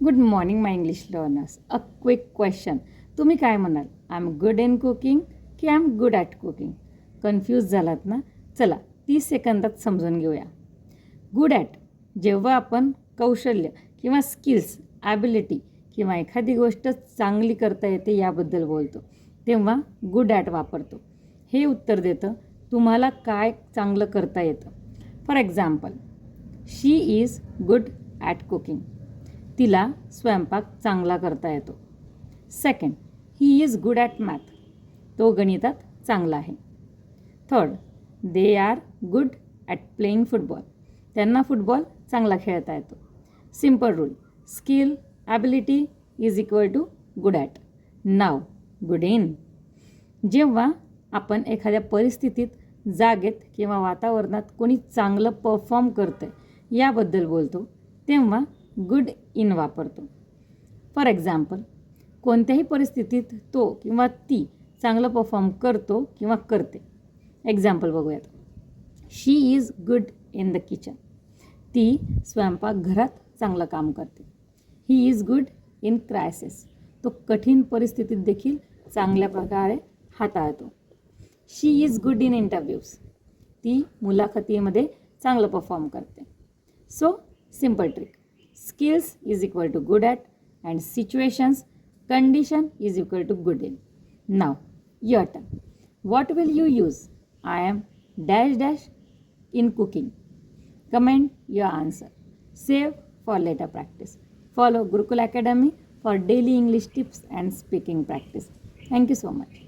Good morning my English learners. A quick question. तुम्ही काय म्हणाल? I am good in cooking की I am good at cooking? Confuse झालात ना? चला 30 सेकंदात समजून घेऊया. गुड ॲट, जेव्हा आपण कौशल्य किंवा स्किल्स, ॲबिलिटी किंवा एखादी गोष्ट चांगली करता येते याबद्दल बोलतो, तेव्हा गुड ॲट वापरतो. हे उत्तर देतं तुम्हाला काय चांगलं करता येतं. For example, she is good at cooking. तिला स्वयंपाक चांगला करता येतो. Second, he is good at math. तो गणितात चांगला आहे. Third, they are good at playing football. त्यांना फुटबॉल चांगला खेळता येतो. Simple rule, skill ability is equal to good at. नाव गुड इन. जेव्हा आपण एखाद्या परिस्थितीत, जागेत किंवा वातावरणात कोणी चांगलं परफॉर्म करतं याबद्दल बोलतो, तेव्हा गुड इन वापरतो. फॉर एक्झाम्पल, कोणत्याही परिस्थितीत तो किंवा ती चांगलं परफॉर्म करतो किंवा करते. एक्झाम्पल बघूयात. She is good in the kitchen. ती स्वयंपाकघरात चांगलं काम करते. He is good in crisis. तो कठीण परिस्थितीत देखील चांगल्या प्रकारे हाताळतो. She is good in interviews. ती मुलाखतीमध्ये चांगलं परफॉर्म करते. So simple trick, skills is equal to good at and situations, condition is equal to good in. Now your turn. What will you use? I am dash dash in cooking. Comment your answer. Save for later practice. Follow Gurukul Academy for daily English tips and speaking practice. Thank you so much.